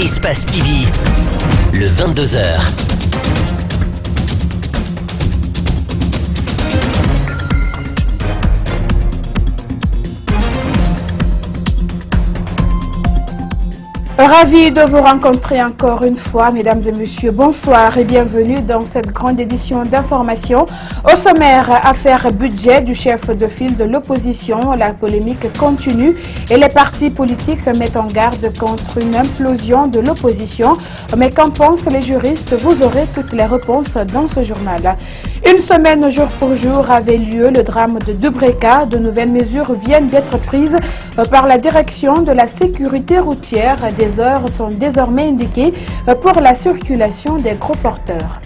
Espace TV, le 22h. Ravi de vous rencontrer encore une fois, mesdames et messieurs. Bonsoir et bienvenue dans cette grande édition d'information. Au sommaire, affaire budget du chef de file de l'opposition. La polémique continue et les partis politiques mettent en garde contre une implosion de l'opposition. Mais qu'en pensent les juristes? Vous aurez toutes les réponses dans ce journal. Une semaine jour pour jour avait lieu le drame de Dubreka. De nouvelles mesures viennent d'être prises par la direction de la sécurité routière. Des heures sont désormais indiquées pour la circulation des gros porteurs.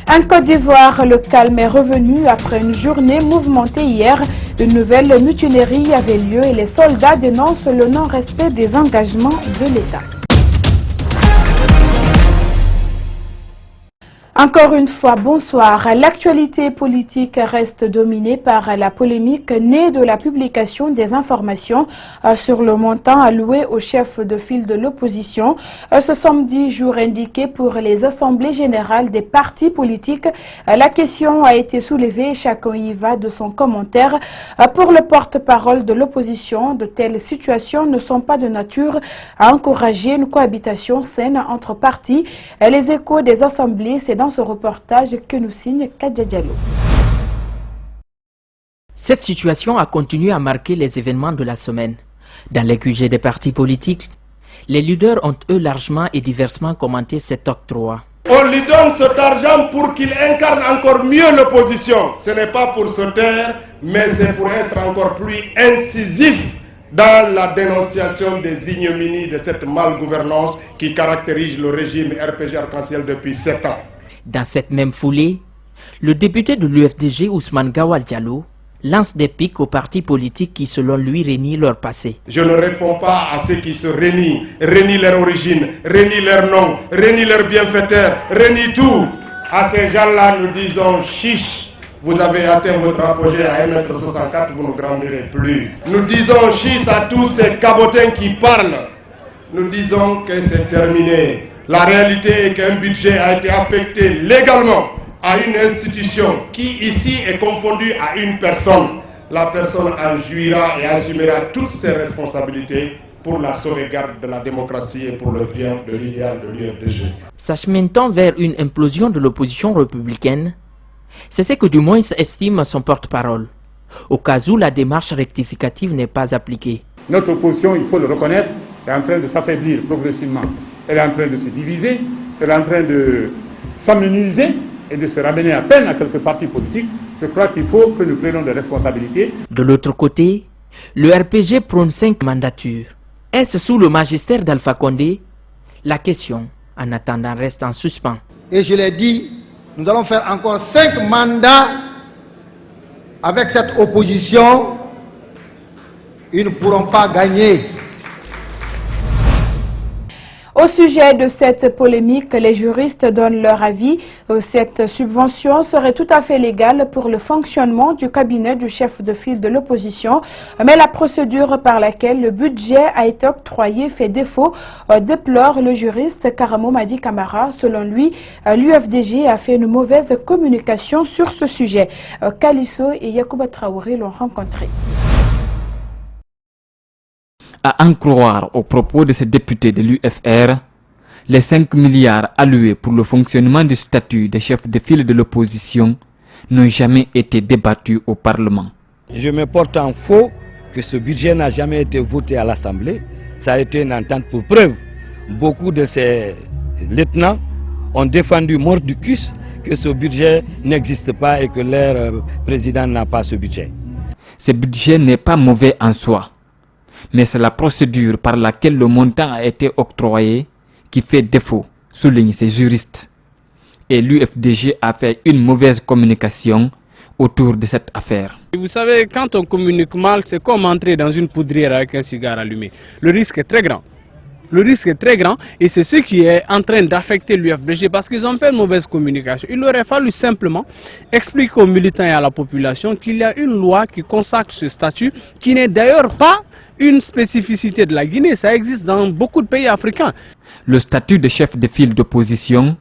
En Côte d'Ivoire, le calme est revenu après une journée mouvementée hier. Une nouvelle mutinerie avait lieu et les soldats dénoncent le non-respect des engagements de l'État. Encore une fois, bonsoir. L'actualité politique reste dominée par la polémique née de la publication des informations sur le montant alloué au chef de file de l'opposition. Ce samedi, jour indiqué pour les assemblées générales des partis politiques, la question a été soulevée et chacun y va de son commentaire. Pour le porte-parole de l'opposition, de telles situations ne sont pas de nature à encourager une cohabitation saine entre partis. Les échos des assemblées, c'est dans ce reportage que nous signe Kadja Diallo. Cette situation a continué à marquer les événements de la semaine. Dans les QG des partis politiques, les leaders ont eux largement et diversement commenté cet octroi. On lui donne cet argent pour qu'il incarne encore mieux l'opposition. Ce n'est pas pour se taire, mais c'est pour être encore plus incisif dans la dénonciation des ignominies de cette malgouvernance qui caractérise le régime RPG Arc-en-Ciel depuis 7 ans. Dans cette même foulée, le député de l'UFDG, Ousmane Gawal Diallo, lance des piques aux partis politiques qui, selon lui, renient leur passé. Je ne réponds pas à ceux qui se renient leur origine, renient leur nom, renient leur bienfaiteur, renient tout. À ces gens-là, nous disons chiche. Vous avez atteint votre apogée à 1,64 m, vous ne grandirez plus. Nous disons chiche à tous ces cabotins qui parlent. Nous disons que c'est terminé. La réalité est qu'un budget a été affecté légalement à une institution qui ici est confondue à une personne. La personne en jouira et assumera toutes ses responsabilités pour la sauvegarde de la démocratie et pour le triomphe de l'idéal de l'UFDG. S'acheminant vers une implosion de l'opposition républicaine, c'est ce que du moins estime son porte-parole, au cas où la démarche rectificative n'est pas appliquée. Notre opposition, il faut le reconnaître, est en train de s'affaiblir progressivement. Elle est en train de se diviser, elle est en train de s'amenuiser et de se ramener à peine à quelques partis politiques. Je crois qu'il faut que nous prenions des responsabilités. De l'autre côté, le RPG prône 5 mandatures. Est-ce sous le magistère d'Alpha Condé? La question, en attendant, reste en suspens. Et je l'ai dit, nous allons faire encore 5 mandats avec cette opposition. Ils ne pourront pas gagner. Au sujet de cette polémique, les juristes donnent leur avis. Cette subvention serait tout à fait légale pour le fonctionnement du cabinet du chef de file de l'opposition. Mais la procédure par laquelle le budget a été octroyé fait défaut, déplore le juriste Karamo Madi Kamara. Selon lui, l'UFDG a fait une mauvaise communication sur ce sujet. Kalisso et Yacouba Traoré l'ont rencontré. À en croire aux propos de ces députés de l'UFR, les 5 milliards alloués pour le fonctionnement du statut des chefs de file de l'opposition n'ont jamais été débattus au Parlement. Je me porte en faux que ce budget n'a jamais été voté à l'Assemblée. Ça a été une entente pour preuve. Beaucoup de ces lieutenants ont défendu mordicus que ce budget n'existe pas et que leur président n'a pas ce budget. Ce budget n'est pas mauvais en soi, mais c'est la procédure par laquelle le montant a été octroyé qui fait défaut, soulignent ces juristes. Et l'UFDG a fait une mauvaise communication autour de cette affaire. Vous savez, quand on communique mal, c'est comme entrer dans une poudrière avec un cigare allumé. Le risque est très grand. Le risque est très grand et c'est ce qui est en train d'affecter l'UFDG parce qu'ils ont fait une mauvaise communication. Il aurait fallu simplement expliquer aux militants et à la population qu'il y a une loi qui consacre ce statut, qui n'est d'ailleurs pas une spécificité de la Guinée, ça existe dans beaucoup de pays africains. Le statut de chef de file d'opposition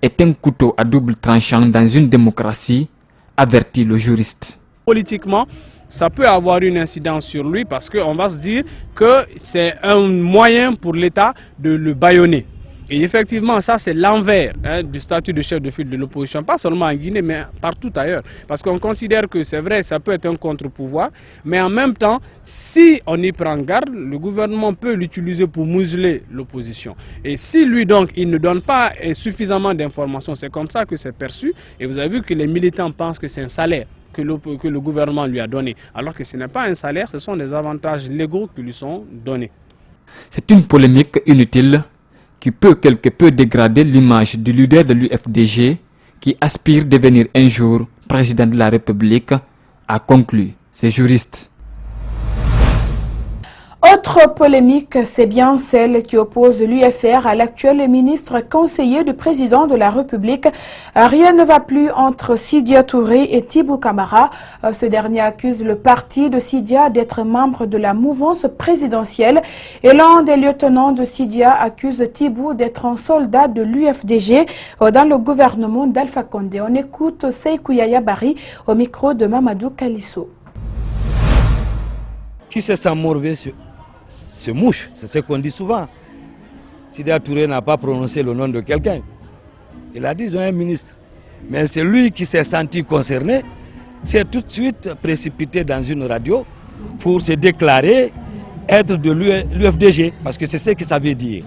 est un couteau à double tranchant dans une démocratie, avertit le juriste. Politiquement, ça peut avoir une incidence sur lui parce qu'on va se dire que c'est un moyen pour l'État de le bâillonner. Et effectivement, ça c'est l'envers du statut de chef de file de l'opposition, pas seulement en Guinée, mais partout ailleurs. Parce qu'on considère que c'est vrai, ça peut être un contre-pouvoir, mais en même temps, si on y prend garde, le gouvernement peut l'utiliser pour museler l'opposition. Et si lui donc, il ne donne pas suffisamment d'informations, c'est comme ça que c'est perçu. Et vous avez vu que les militants pensent que c'est un salaire que le gouvernement lui a donné, alors que ce n'est pas un salaire, ce sont des avantages légaux qui lui sont donnés. C'est une polémique inutile qui peut quelque peu dégrader l'image du leader de l'UFDG qui aspire devenir un jour président de la République, a conclu ces juristes. Autre polémique, c'est bien celle qui oppose l'UFR à l'actuel ministre conseiller du président de la République. Rien ne va plus entre Sidya Touré et Thibou Camara. Ce dernier accuse le parti de Sidya d'être membre de la mouvance présidentielle et l'un des lieutenants de Sidya accuse Thibou d'être un soldat de l'UFDG dans le gouvernement d'Alpha Condé. On écoute Seikou Yaya Bari au micro de Mamadou Kalisso. Qui se sent mauvais se mouche, c'est ce qu'on dit souvent. Sidya Touré n'a pas prononcé le nom de quelqu'un. Il a dit ils ont un ministre. Mais c'est lui qui s'est senti concerné, s'est tout de suite précipité dans une radio pour se déclarer être de l'UFDG, parce que c'est ce qu'il savait dire.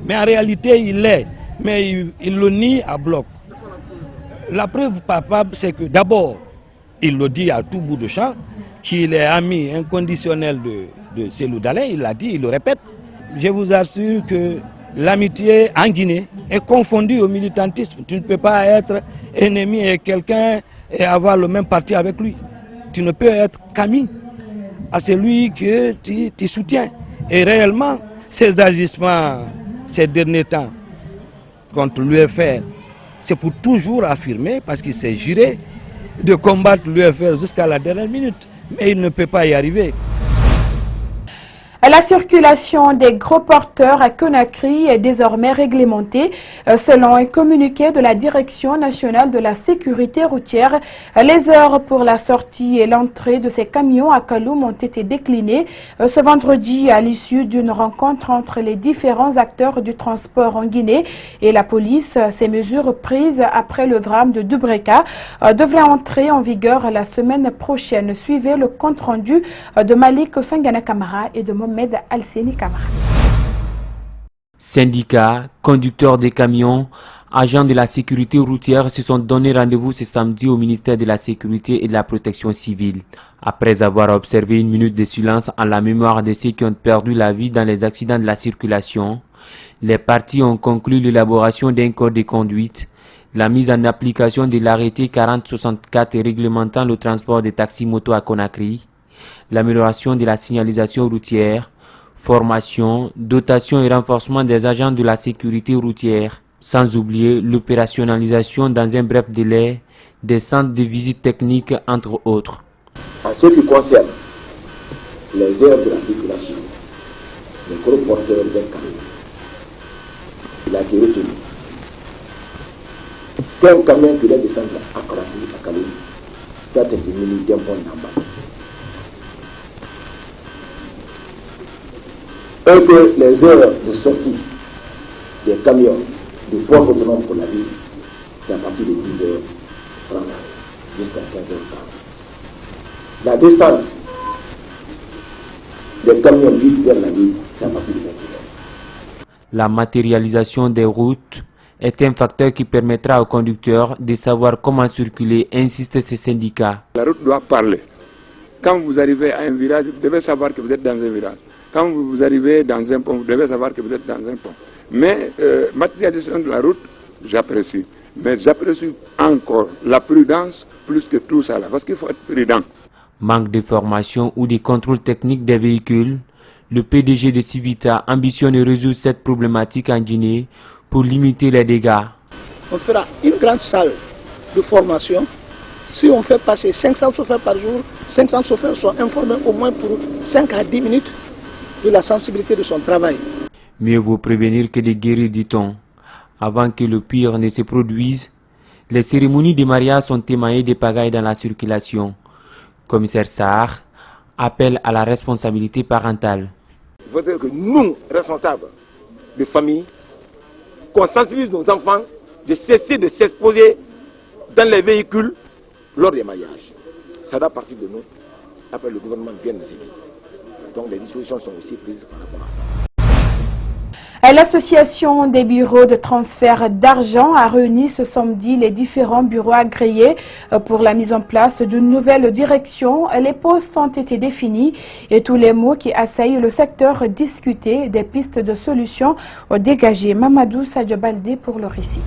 Mais en réalité, il l'est, mais il le nie à bloc. La preuve palpable, c'est que d'abord, il le dit à tout bout de champ, qu'il est ami inconditionnel de Cellou Dalein, il l'a dit, il le répète. Je vous assure que l'amitié en Guinée est confondue au militantisme. Tu ne peux pas être ennemi de quelqu'un et avoir le même parti avec lui. Tu ne peux être qu'ami à celui que tu soutiens. Et réellement, ces agissements, ces derniers temps, contre l'UFR, c'est pour toujours affirmer, parce qu'il s'est juré de combattre l'UFR jusqu'à la dernière minute. Mais il ne peut pas y arriver. La circulation des gros porteurs à Conakry est désormais réglementée. Selon un communiqué de la Direction nationale de la sécurité routière, les heures pour la sortie et l'entrée de ces camions à Kaloum ont été déclinées ce vendredi à l'issue d'une rencontre entre les différents acteurs du transport en Guinée et la police. Ces mesures prises après le drame de Dubreka devraient entrer en vigueur la semaine prochaine. Suivez le compte-rendu de Malik Sangana Kamara et de Mohamed Al-Seni Kamara. Syndicats, conducteurs des camions, agents de la sécurité routière se sont donné rendez-vous ce samedi au ministère de la Sécurité et de la Protection civile. Après avoir observé une minute de silence en la mémoire de ceux qui ont perdu la vie dans les accidents de la circulation, les parties ont conclu l'élaboration d'un code de conduite, la mise en application de l'arrêté 4064 réglementant le transport des taxis-motos à Conakry, l'amélioration de la signalisation routière, formation, dotation et renforcement des agents de la sécurité routière, sans oublier l'opérationnalisation dans un bref délai des centres de visite technique entre autres. En ce qui concerne les heures de la circulation, les gros porteurs d'un camion, il a été retenu qu'un camion qui doit descendre à Kaloum doit être muni d'un point d'en bas. Et que les heures de sortie des camions du port autonome pour la ville, c'est à partir de 10h30 jusqu'à 15h40. La descente des camions vides vers la ville, c'est à partir de 21h. La matérialisation des routes est un facteur qui permettra aux conducteurs de savoir comment circuler, insistent ces syndicats. La route doit parler. Quand vous arrivez à un virage, vous devez savoir que vous êtes dans un virage. Quand vous arrivez dans un pont, vous devez savoir que vous êtes dans un pont. Mais matérialisation de la route, j'apprécie. Mais j'apprécie encore la prudence plus que tout ça là, parce qu'il faut être prudent. Manque de formation ou de contrôle technique des véhicules, Le PDG de Civita ambitionne de résoudre cette problématique en Guinée pour limiter les dégâts. On fera une grande salle de formation. Si on fait passer 500 chauffeurs par jour, 500 chauffeurs sont informés au moins pour 5 à 10 minutes de la sensibilité de son travail. Mieux vaut prévenir que de guérir, dit-on. Avant que le pire ne se produise, les cérémonies de mariage sont émaillées de pagailles dans la circulation. Commissaire Sarr appelle à la responsabilité parentale. Il faudrait que nous, responsables de famille, qu'on sensibilise nos enfants de cesser de s'exposer dans les véhicules lors des mariages. Ça doit partir de nous. Après, le gouvernement vient nous aider. Donc, les dispositions sont aussi prises par rapport à ça. L'association des bureaux de transfert d'argent a réuni ce samedi les différents bureaux agréés pour la mise en place d'une nouvelle direction. Les postes ont été définis et tous les mots qui assaillent le secteur discutés, des pistes de solutions dégagées. Mamadou Sadio Baldé pour le récit.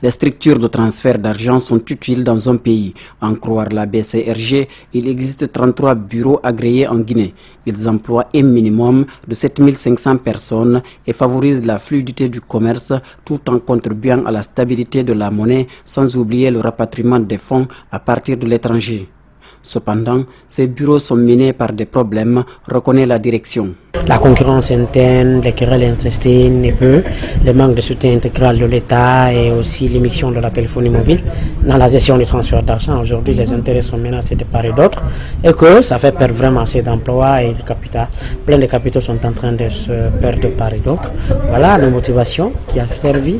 Les structures de transfert d'argent sont utiles dans un pays. En croire la BCRG, il existe 33 bureaux agréés en Guinée. Ils emploient un minimum de 7500 personnes et favorisent la fluidité du commerce tout en contribuant à la stabilité de la monnaie sans oublier le rapatriement des fonds à partir de l'étranger. Cependant, ces bureaux sont minés par des problèmes, reconnaît la direction. La concurrence interne, les querelles intestines et peu, le manque de soutien intégral de l'État et aussi l'émission de la téléphonie mobile dans la gestion du transfert d'argent. Aujourd'hui, les intérêts sont menacés de part et d'autre et que ça fait perdre vraiment assez d'emplois et de capital. Plein de capitaux sont en train de se perdre de part et d'autre. Voilà la motivation qui a servi.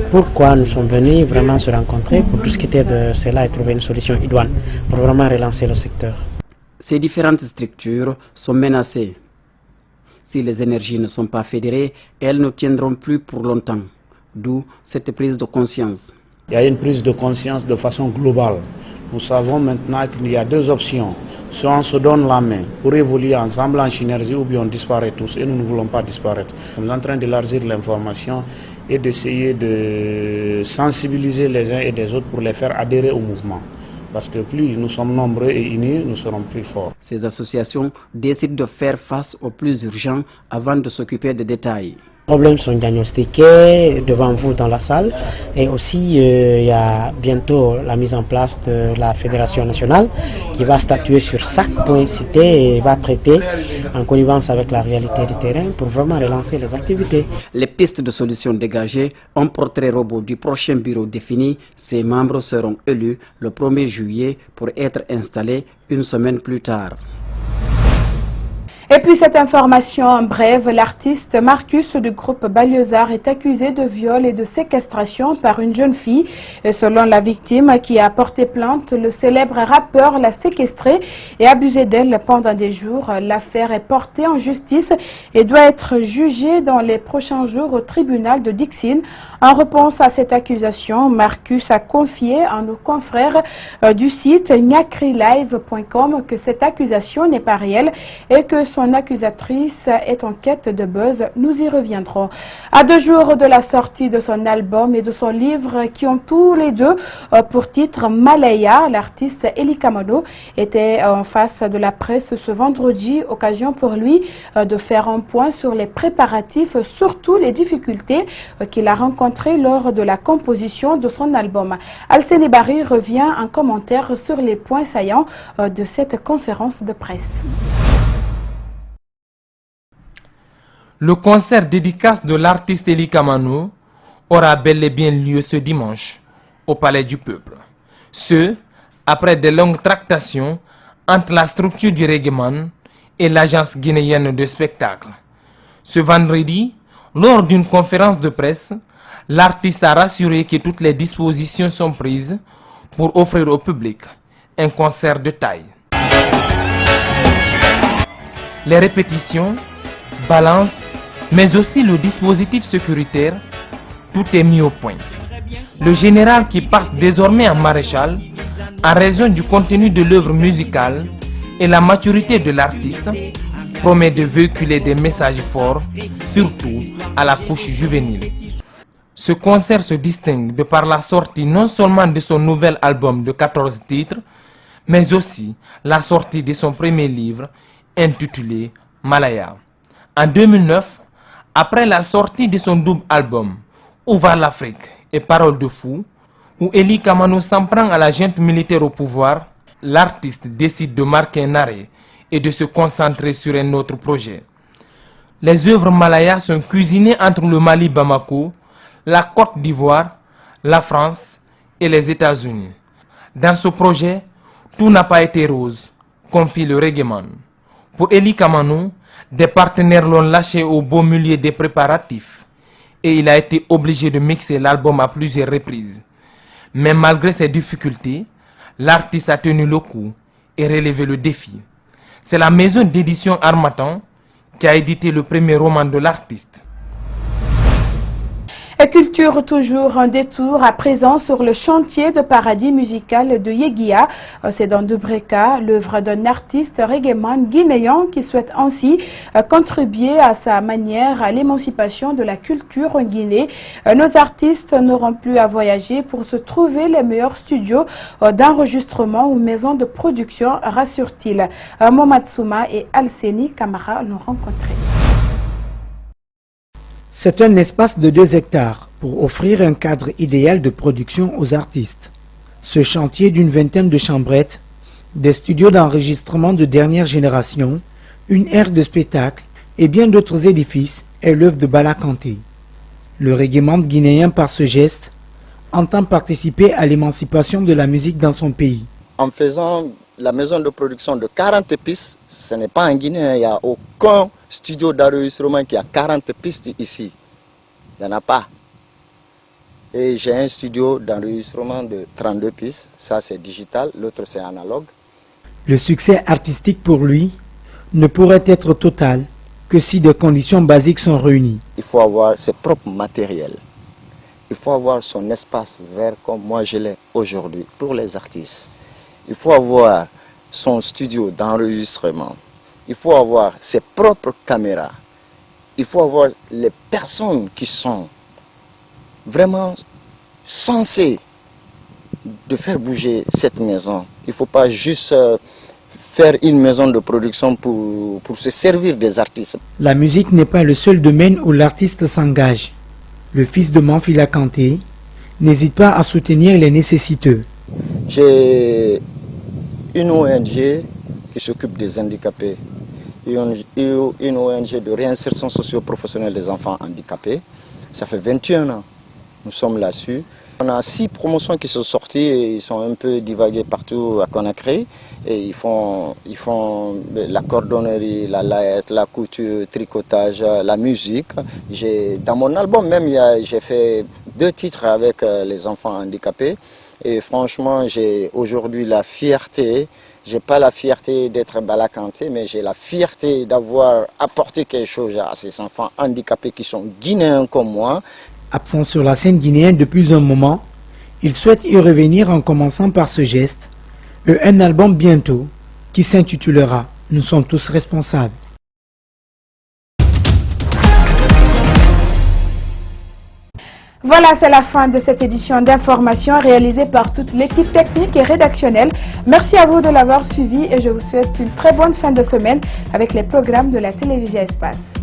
Pourquoi nous sommes venus vraiment se rencontrer pour discuter de cela et trouver une solution idoine pour vraiment relancer le secteur. Ces différentes structures sont menacées. Si les énergies ne sont pas fédérées, elles ne tiendront plus pour longtemps. D'où cette prise de conscience. Il y a une prise de conscience de façon globale. Nous savons maintenant qu'il y a deux options. Soit on se donne la main pour évoluer ensemble en synergie ou bien on disparaît tous et nous ne voulons pas disparaître. Nous sommes en train d'élargir l'information et d'essayer de sensibiliser les uns et les autres pour les faire adhérer au mouvement. Parce que plus nous sommes nombreux et unis, nous serons plus forts. Ces associations décident de faire face aux plus urgents avant de s'occuper des détails. Les problèmes sont diagnostiqués devant vous dans la salle et aussi il y a bientôt la mise en place de la Fédération nationale qui va statuer sur chaque point cité et va traiter en connivence avec la réalité du terrain pour vraiment relancer les activités. Les pistes de solutions dégagées, un portrait robot du prochain bureau défini, ses membres seront élus le 1er juillet pour être installés une semaine plus tard. Et puis cette information en bref, l'artiste Marcus du groupe Balliozar est accusé de viol et de séquestration par une jeune fille. Et selon la victime qui a porté plainte, le célèbre rappeur l'a séquestrée et abusé d'elle pendant des jours. L'affaire est portée en justice et doit être jugée dans les prochains jours au tribunal de Dixine. En réponse à cette accusation, Marcus a confié à nos confrères du site nyakri-live.com que cette accusation n'est pas réelle et que son accusatrice est en quête de buzz. Nous y reviendrons. À 2 jours de la sortie de son album et de son livre qui ont tous les deux pour titre Malaya, l'artiste Eli Kamano était en face de la presse ce vendredi, occasion pour lui de faire un point sur les préparatifs, surtout les difficultés qu'il a rencontrées lors de la composition de son album. Alcéné Barry revient en commentaire sur les points saillants de cette conférence de presse. Le concert dédicace de l'artiste Eli Kamano aura bel et bien lieu ce dimanche au Palais du Peuple. Ce, après de longues tractations entre la structure du Reggaeman et l'agence guinéenne de spectacle. Ce vendredi, lors d'une conférence de presse, l'artiste a rassuré que toutes les dispositions sont prises pour offrir au public un concert de taille. Les répétitions, balance, mais aussi le dispositif sécuritaire, tout est mis au point. Le général qui passe désormais en maréchal, en raison du contenu de l'œuvre musicale et la maturité de l'artiste, promet de véhiculer des messages forts, surtout à la couche juvénile. Ce concert se distingue de par la sortie non seulement de son nouvel album de 14 titres, mais aussi la sortie de son premier livre intitulé Malaya. En 2009, après la sortie de son double album Où va l'Afrique et Paroles de fou, où Eli Kamano s'en prend à la junte militaire au pouvoir, l'artiste décide de marquer un arrêt et de se concentrer sur un autre projet. Les œuvres Malaya sont cuisinées entre le Mali Bamako, la Côte d'Ivoire, la France et les États-Unis. Dans ce projet, tout n'a pas été rose, confie le reggaeman. Pour Eli Kamano, des partenaires l'ont lâché au beau milieu des préparatifs et il a été obligé de mixer l'album à plusieurs reprises. Mais malgré ces difficultés, l'artiste a tenu le coup et relevé le défi. C'est la maison d'édition Harmattan qui a édité le premier roman de l'artiste. Et culture, toujours un détour à présent sur le chantier de paradis musical de Yeguia. C'est dans Dubreka, l'œuvre d'un artiste reggaeman guinéen qui souhaite ainsi contribuer à sa manière à l'émancipation de la culture en Guinée. Nos artistes n'auront plus à voyager pour se trouver les meilleurs studios d'enregistrement ou maisons de production, rassure-t-il. Momatsouma et Alseni Kamara l'ont rencontré. C'est un espace de 2 hectares pour offrir un cadre idéal de production aux artistes. Ce chantier d'une vingtaine de chambrettes, des studios d'enregistrement de dernière génération, une aire de spectacle et bien d'autres édifices est l'œuvre de Bala Kanté. Le reggaeman guinéen par ce geste entend participer à l'émancipation de la musique dans son pays. En faisant la maison de production de 40 pistes, ce n'est pas en Guinée, il n'y a aucun studio d'enregistrement qui a 40 pistes ici. Il n'y en a pas. Et j'ai un studio d'enregistrement de 32 pistes, ça c'est digital, l'autre c'est analogue. Le succès artistique pour lui ne pourrait être total que si des conditions basiques sont réunies. Il faut avoir ses propres matériels. Il faut avoir son espace vert comme moi je l'ai aujourd'hui pour les artistes. Il faut avoir son studio d'enregistrement. Il faut avoir ses propres caméras. Il faut avoir les personnes qui sont vraiment censées de faire bouger cette maison. Il ne faut pas juste faire une maison de production pour se servir des artistes. La musique n'est pas le seul domaine où l'artiste s'engage. Le fils de Manfila Kanté n'hésite pas à soutenir les nécessiteux. J'ai une ONG qui s'occupe des handicapés, une ONG de réinsertion socio-professionnelle des enfants handicapés. Ça fait 21 ans, nous sommes là-dessus. On a 6 promotions qui sont sorties et ils sont un peu divagués partout à Conakry. Et ils font la cordonnerie, la laette, la couture, tricotage, la musique. Dans mon album même, j'ai fait 2 titres avec les enfants handicapés. Et franchement, j'ai aujourd'hui la fierté. J'ai pas la fierté d'être Bala Kanté, mais j'ai la fierté d'avoir apporté quelque chose à ces enfants handicapés qui sont guinéens comme moi. Absent sur la scène guinéenne depuis un moment, il souhaite y revenir en commençant par ce geste et un album bientôt qui s'intitulera « Nous sommes tous responsables ». Voilà, c'est la fin de cette édition d'information réalisée par toute l'équipe technique et rédactionnelle. Merci à vous de l'avoir suivi et je vous souhaite une très bonne fin de semaine avec les programmes de la télévision Espace.